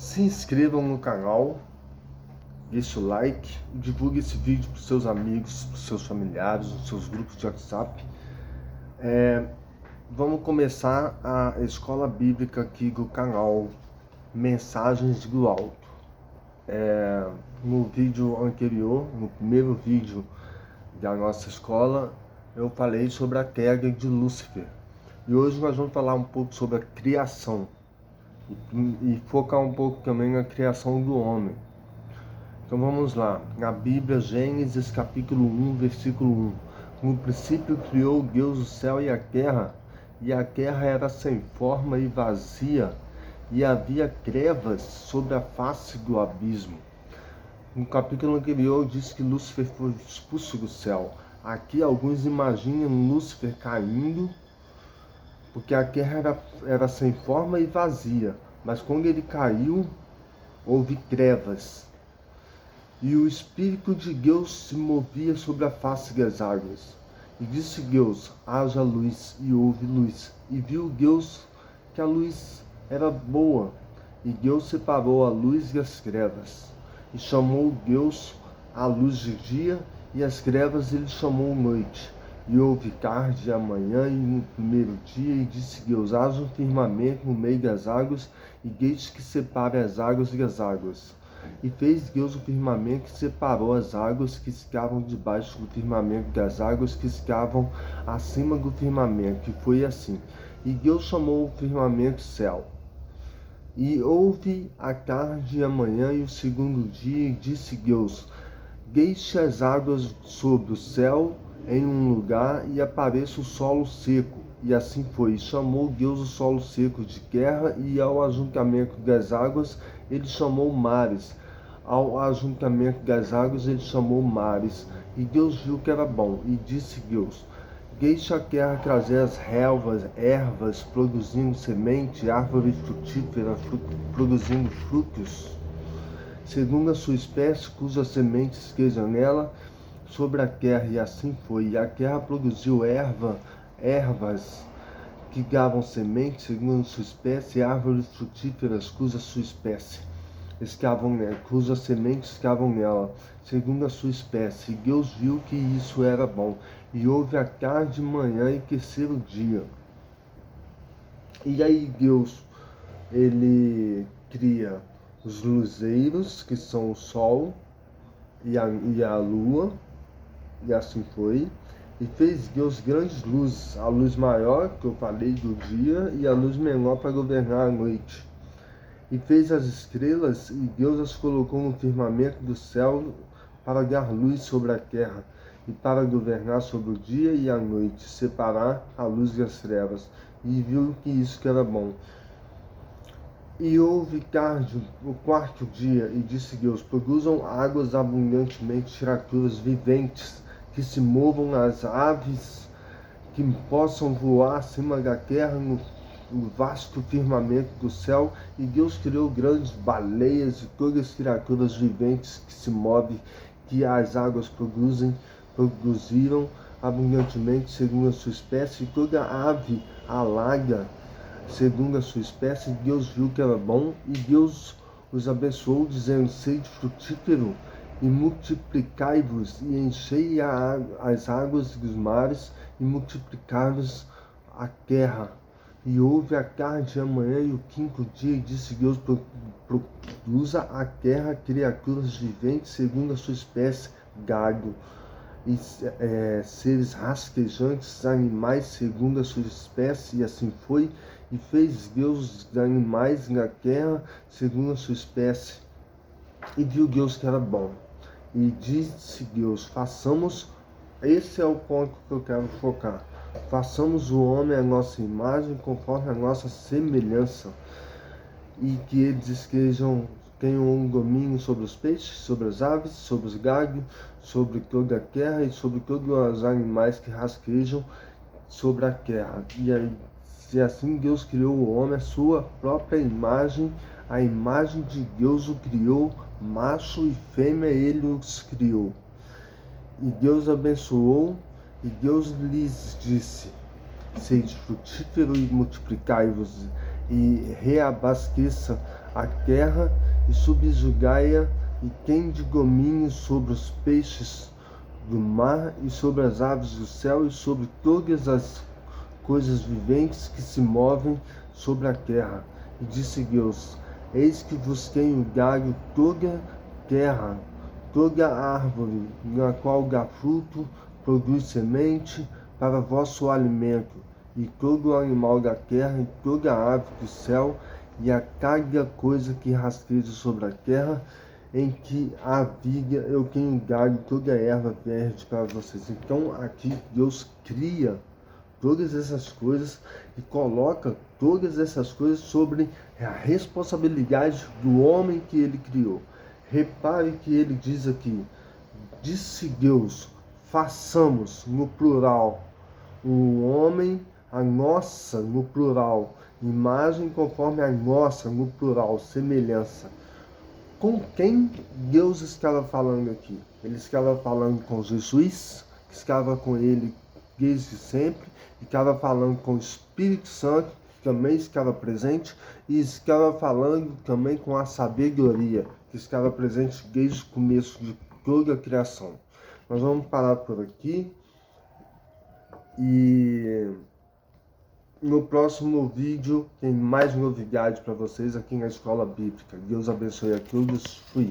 Se inscrevam no canal, deixe o like, divulgue esse vídeo para os seus amigos, para os seus familiares, nos seus grupos de WhatsApp. Vamos começar a escola bíblica aqui do canal Mensagens do Alto. No vídeo anterior, no primeiro vídeo da nossa escola, eu falei sobre a queda de Lúcifer. E hoje nós vamos falar um pouco sobre a criação e focar um pouco também na criação do homem. Então vamos lá, na Bíblia, Gênesis capítulo 1, versículo 1. No princípio criou Deus o céu e a terra era sem forma e vazia, e havia trevas sobre a face do abismo. No capítulo anterior diz que Lúcifer foi expulso do céu. Aqui alguns imaginam Lúcifer caindo, porque a terra era sem forma e vazia, mas quando ele caiu, houve trevas. E o Espírito de Deus se movia sobre a face das águas. E disse Deus, haja luz, e houve luz. E viu Deus que a luz era boa, e Deus separou a luz das trevas. E chamou Deus a luz de dia, e as trevas ele chamou noite. E houve tarde e amanhã, e no primeiro dia, e disse Deus, haja um firmamento no meio das águas, e deixe que separe as águas das águas. E fez Deus o firmamento que separou as águas que estavam debaixo do firmamento das águas que estavam acima do firmamento, e foi assim. E Deus chamou o firmamento céu. E houve a tarde e amanhã, e o segundo dia, e disse Deus, deixe as águas sobre o céu em um lugar, e apareça o solo seco. E assim foi. Chamou Deus o solo seco de terra, e ao ajuntamento das águas ele chamou mares. Ao ajuntamento das águas ele chamou mares. E Deus viu que era bom. E disse Deus, deixe a terra trazer as relvas, ervas, produzindo semente, árvore frutífera, produzindo frutos, segundo a sua espécie, cujas sementes estejam nela, sobre a terra. E assim foi. E a terra produziu ervas que davam semente, segundo a sua espécie, e árvores frutíferas, cuja sua espécie estavam nela, cujas sementes estavam nela, segundo a sua espécie. E Deus viu que isso era bom. E houve a tarde e manhã, e terceiro dia. E aí Deus, ele cria os luzeiros, que são o sol e a lua, e assim foi. E fez Deus grandes luzes, a luz maior, que eu falei, do dia, e a luz menor para governar a noite. E fez as estrelas, e Deus as colocou no firmamento do céu para dar luz sobre a terra, e para governar sobre o dia e a noite, separar a luz das trevas. E viu que isso que era bom. E houve tarde, o quarto dia, e disse Deus, produzam águas abundantemente, criaturas viventes, que se movam, as aves, que possam voar acima da terra no vasto firmamento do céu. E Deus criou grandes baleias e todas as criaturas viventes que se movem, que as águas produziram abundantemente segundo a sua espécie, e toda ave alaga segundo a sua espécie. Deus viu que era bom, e Deus os abençoou, dizendo, sede frutífero, e multiplicai-vos, e enchei as águas dos mares, e multiplicai-vos a terra. E houve a tarde e amanhã, e o quinto dia, e disse Deus, produza a terra criaturas viventes segundo a sua espécie, gado, e seres rasquejantes, animais segundo a sua espécie. E assim foi. E fez Deus os animais na terra segundo a sua espécie. E viu Deus que era bom. E disse Deus, façamos, esse é o ponto que eu quero focar, façamos o homem à nossa imagem, conforme a nossa semelhança, e que eles tenham um domínio sobre os peixes, sobre as aves, sobre os galhos, sobre toda a terra, e sobre todos os animais que rasquejam sobre a terra. E assim Deus criou o homem à sua própria imagem, a imagem de Deus o criou, macho e fêmea ele os criou. E Deus abençoou, e Deus lhes disse, sede frutífero e multiplicai-vos, e reabasteça a terra e subjugai-a, e quem de domínio sobre os peixes do mar e sobre as aves do céu e sobre todas as coisas viventes que se movem sobre a terra. E disse Deus: Eis que vos tenho dado toda a terra, toda a árvore na qual dá fruto, produz semente para vosso alimento, e todo o animal da terra, e toda a ave do céu, e a cada coisa que rasteja sobre a terra, em que a vida eu tenho dado toda a erva verde para vocês. Então aqui Deus cria todas essas coisas e coloca todas essas coisas sobre a responsabilidade do homem que ele criou. Repare que ele diz aqui: disse Deus, façamos, no plural, o homem, a nossa, no plural, imagem conforme a nossa, no plural, semelhança. Com quem Deus estava falando aqui? Ele estava falando com Jesus, que estava com ele desde sempre, e estava falando com o Espírito Santo, que também estava presente, e estava falando também com a sabedoria, que estava presente desde o começo de toda a criação. Nós vamos parar por aqui e no próximo vídeo tem mais novidades para vocês aqui na Escola Bíblica. Deus abençoe a todos. Fui.